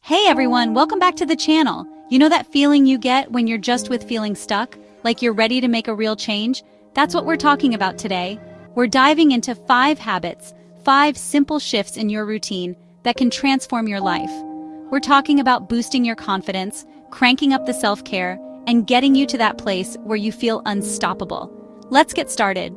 Hey everyone, welcome back to the channel. You know that feeling you get when you're just with feeling stuck? Like you're ready to make a real change? That's what we're talking about today. We're diving into 5 habits, 5 simple shifts in your routine that can transform your life. We're talking about boosting your confidence, cranking up the self-care, and getting you to that place where you feel unstoppable. Let's get started.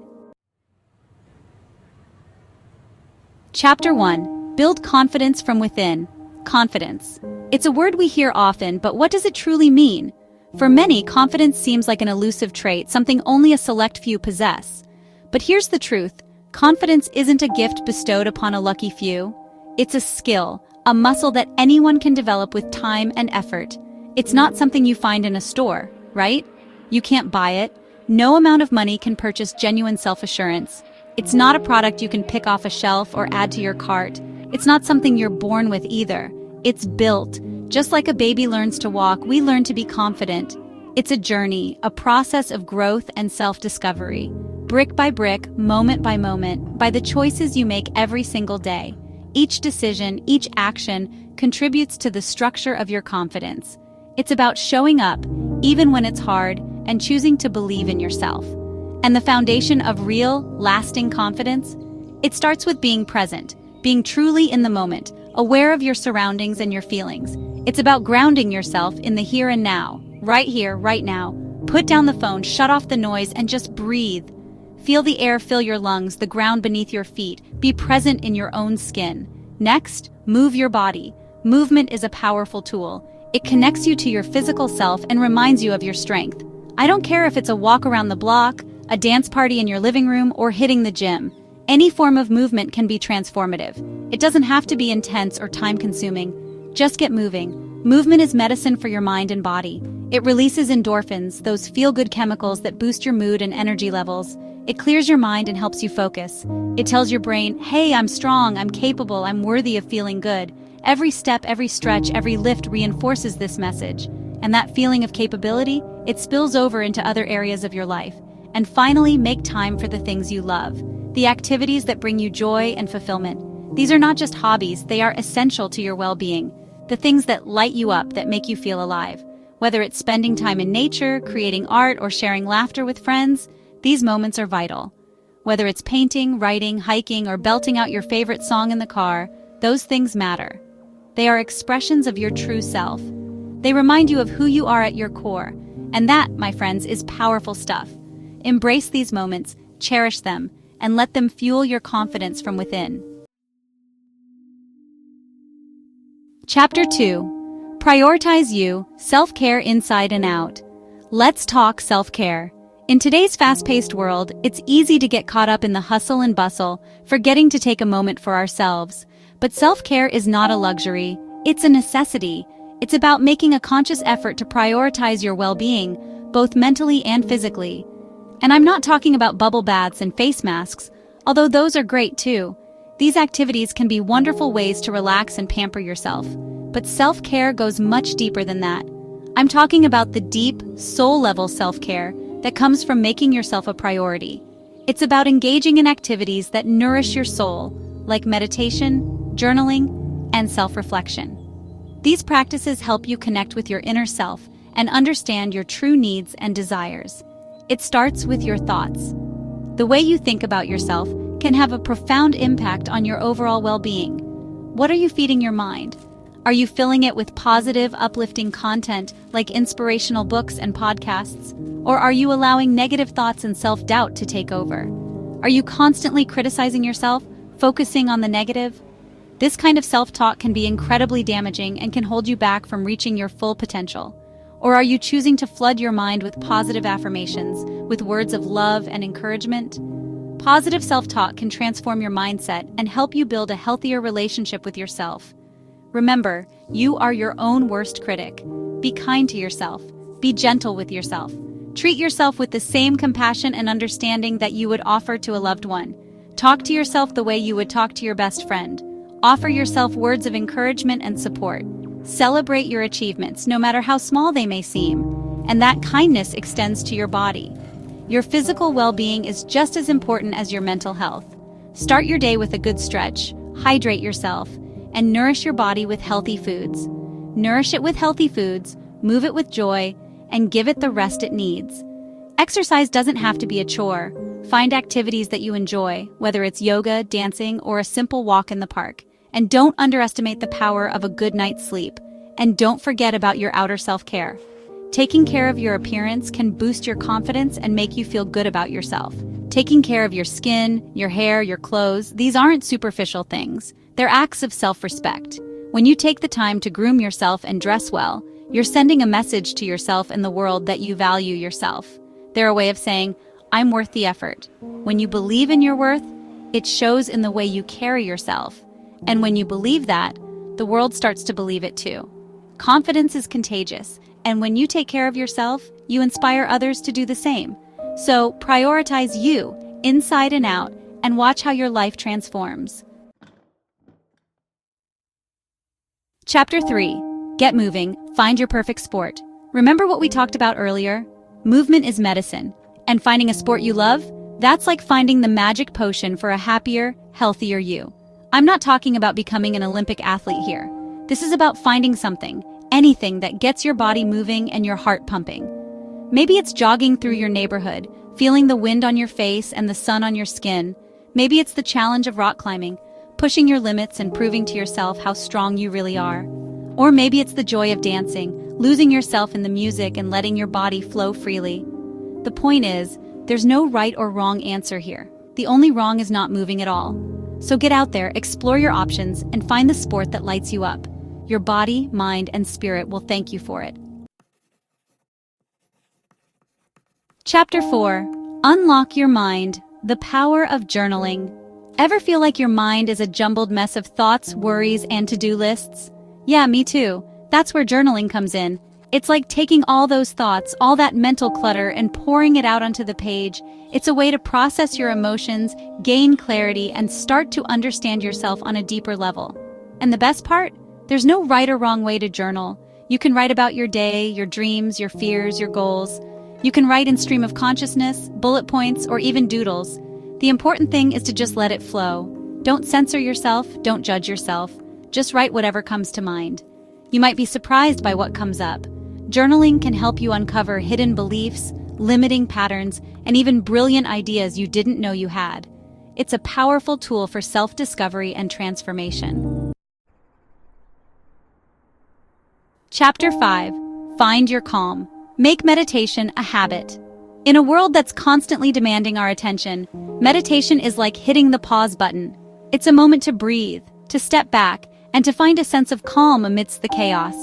Chapter 1. Build confidence from within. Confidence. It's a word we hear often, but what does it truly mean? For many, confidence seems like an elusive trait, something only a select few possess. But here's the truth. Confidence isn't a gift bestowed upon a lucky few. It's a skill, a muscle that anyone can develop with time and effort. It's not something you find in a store, right? You can't buy it. No amount of money can purchase genuine self-assurance. It's not a product you can pick off a shelf or add to your cart. It's not something you're born with either. It's built. Just like a baby learns to walk, we learn to be confident. It's a journey, a process of growth and self-discovery. Brick by brick, moment by moment, by the choices you make every single day. Each decision, each action contributes to the structure of your confidence. It's about showing up, even when it's hard, and choosing to believe in yourself. And the foundation of real, lasting confidence? It starts with being present, being truly in the moment, aware of your surroundings and your feelings. It's about grounding yourself in the here and now, right here, right now. Put down the phone, shut off the noise, and just breathe. Feel the air fill your lungs, the ground beneath your feet. Be present in your own skin. Next, move your body. Movement is a powerful tool. It connects you to your physical self and reminds you of your strength. I don't care if it's a walk around the block, a dance party in your living room, or hitting the gym. Any form of movement can be transformative. It doesn't have to be intense or time-consuming. Just get moving. Movement is medicine for your mind and body. It releases endorphins, those feel-good chemicals that boost your mood and energy levels. It clears your mind and helps you focus. It tells your brain, hey, I'm strong, I'm capable, I'm worthy of feeling good. Every step, every stretch, every lift reinforces this message. And that feeling of capability, it spills over into other areas of your life. And finally, make time for the things you love. The activities that bring you joy and fulfillment. These are not just hobbies, they are essential to your well-being. The things that light you up, that make you feel alive. Whether it's spending time in nature, creating art, or sharing laughter with friends, these moments are vital. Whether it's painting, writing, hiking, or belting out your favorite song in the car, those things matter. They are expressions of your true self. They remind you of who you are at your core. And that, my friends, is powerful stuff. Embrace these moments, cherish them, and let them fuel your confidence from within. Chapter 2. Prioritize you, self-care inside and out. Let's talk self-care. In today's fast-paced world, it's easy to get caught up in the hustle and bustle, forgetting to take a moment for ourselves. But self-care is not a luxury, it's a necessity. It's about making a conscious effort to prioritize your well-being, both mentally and physically. And I'm not talking about bubble baths and face masks, although those are great too. These activities can be wonderful ways to relax and pamper yourself. But self-care goes much deeper than that. I'm talking about the deep, soul-level self-care that comes from making yourself a priority. It's about engaging in activities that nourish your soul, like meditation, journaling, and self-reflection. These practices help you connect with your inner self and understand your true needs and desires. It starts with your thoughts. The way you think about yourself can have a profound impact on your overall well-being. What are you feeding your mind? Are you filling it with positive, uplifting content like inspirational books and podcasts? Or are you allowing negative thoughts and self-doubt to take over? Are you constantly criticizing yourself, focusing on the negative? This kind of self-talk can be incredibly damaging and can hold you back from reaching your full potential. Or are you choosing to flood your mind with positive affirmations, with words of love and encouragement? Positive self-talk can transform your mindset and help you build a healthier relationship with yourself. Remember, you are your own worst critic. Be kind to yourself. Be gentle with yourself. Treat yourself with the same compassion and understanding that you would offer to a loved one. Talk to yourself the way you would talk to your best friend. Offer yourself words of encouragement and support. Celebrate your achievements, no matter how small they may seem. And that kindness extends to your body. Your physical well-being is just as important as your mental health. Start your day with a good stretch, hydrate yourself, and nourish your body with healthy foods. nourish it with healthy foods, move it with joy, and give it the rest it needs. Exercise doesn't have to be a chore. Find activities that you enjoy, whether it's yoga, dancing, or a simple walk in the park. And don't underestimate the power of a good night's sleep. And don't forget about your outer self-care. Taking care of your appearance can boost your confidence and make you feel good about yourself. Taking care of your skin, your hair, your clothes, these aren't superficial things. They're acts of self-respect. When you take the time to groom yourself and dress well, you're sending a message to yourself and the world that you value yourself. They're a way of saying, I'm worth the effort. When you believe in your worth, it shows in the way you carry yourself. And when you believe that, the world starts to believe it too. Confidence is contagious, and when you take care of yourself, you inspire others to do the same. So prioritize you, inside and out, and watch how your life transforms. Chapter 3. Get moving, find your perfect sport. Remember what we talked about earlier? Movement is medicine, and finding a sport you love, that's like finding the magic potion for a happier, healthier you. I'm not talking about becoming an Olympic athlete here. This is about finding something, anything that gets your body moving and your heart pumping. Maybe it's jogging through your neighborhood, feeling the wind on your face and the sun on your skin. Maybe it's the challenge of rock climbing, pushing your limits and proving to yourself how strong you really are. Or maybe it's the joy of dancing, losing yourself in the music and letting your body flow freely. The point is, there's no right or wrong answer here. The only wrong is not moving at all. So get out there, explore your options, and find the sport that lights you up. Your body, mind, and spirit will thank you for it. Chapter 4. Unlock your mind. The power of journaling. Ever feel like your mind is a jumbled mess of thoughts, worries, and to-do lists? Yeah, me too. That's where journaling comes in. It's like taking all those thoughts, all that mental clutter, and pouring it out onto the page. It's a way to process your emotions, gain clarity, and start to understand yourself on a deeper level. And the best part? There's no right or wrong way to journal. You can write about your day, your dreams, your fears, your goals. You can write in stream of consciousness, bullet points, or even doodles. The important thing is to just let it flow. Don't censor yourself, don't judge yourself. Just write whatever comes to mind. You might be surprised by what comes up. Journaling can help you uncover hidden beliefs, limiting patterns, and even brilliant ideas you didn't know you had. It's a powerful tool for self-discovery and transformation. Chapter 5. Find your calm. Make meditation a habit. In a world that's constantly demanding our attention, meditation is like hitting the pause button. It's a moment to breathe, to step back, and to find a sense of calm amidst the chaos.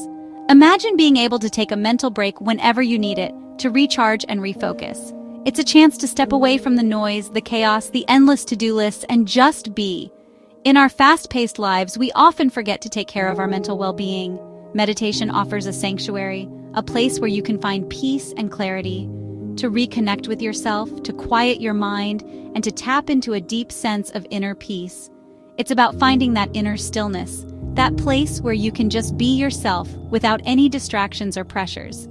Imagine being able to take a mental break whenever you need it, to recharge and refocus. It's a chance to step away from the noise, the chaos, the endless to-do lists, and just be. In our fast-paced lives, we often forget to take care of our mental well-being. Meditation offers a sanctuary, a place where you can find peace and clarity, to reconnect with yourself, to quiet your mind, and to tap into a deep sense of inner peace. It's about finding that inner stillness, that place where you can just be yourself without any distractions or pressures.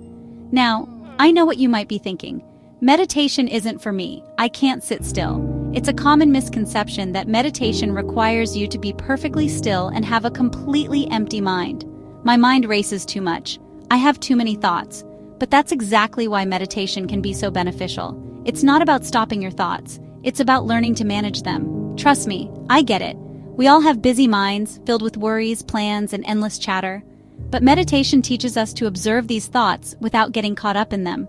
Now, I know what you might be thinking. Meditation isn't for me. I can't sit still. It's a common misconception that meditation requires you to be perfectly still and have a completely empty mind. My mind races too much. I have too many thoughts. But that's exactly why meditation can be so beneficial. It's not about stopping your thoughts. It's about learning to manage them. Trust me, I get it. We all have busy minds, filled with worries, plans, and endless chatter. But meditation teaches us to observe these thoughts without getting caught up in them.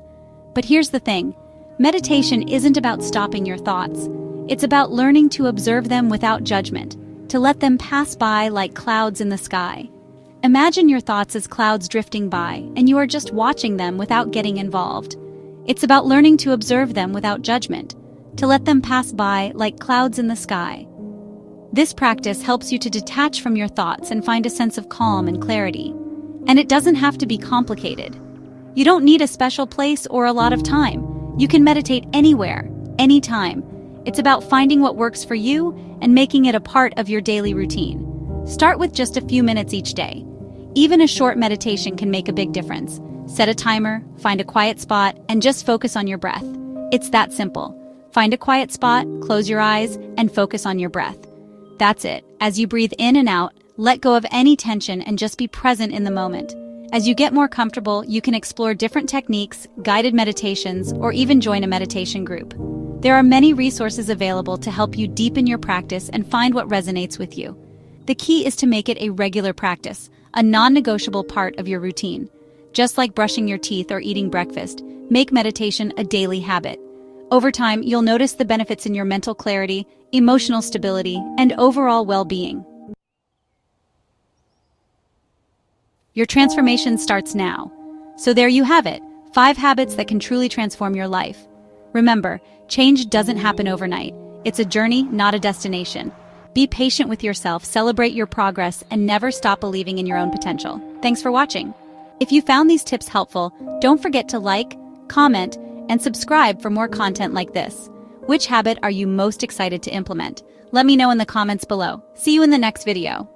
But here's the thing. Meditation isn't about stopping your thoughts. It's about learning to observe them without judgment, to let them pass by like clouds in the sky. Imagine your thoughts as clouds drifting by, and you are just watching them without getting involved. It's about learning to observe them without judgment, to let them pass by like clouds in the sky. This practice helps you to detach from your thoughts and find a sense of calm and clarity. And it doesn't have to be complicated. You don't need a special place or a lot of time. You can meditate anywhere, anytime. It's about finding what works for you and making it a part of your daily routine. Start with just a few minutes each day. Even a short meditation can make a big difference. Set a timer, find a quiet spot, and just focus on your breath. It's that simple. Find a quiet spot, close your eyes, and focus on your breath. That's it. As you breathe in and out, let go of any tension and just be present in the moment. As you get more comfortable, you can explore different techniques, guided meditations, or even join a meditation group. There are many resources available to help you deepen your practice and find what resonates with you. The key is to make it a regular practice, a non-negotiable part of your routine. Just like brushing your teeth or eating breakfast, make meditation a daily habit. Over time, you'll notice the benefits in your mental clarity, emotional stability, and overall well-being. Your transformation starts now. So there you have it, 5 habits that can truly transform your life. Remember, change doesn't happen overnight. It's a journey, not a destination. Be patient with yourself, celebrate your progress, and never stop believing in your own potential. Thanks for watching. If you found these tips helpful, don't forget to like, comment, and subscribe for more content like this. Which habit are you most excited to implement? Let me know in the comments below. See you in the next video.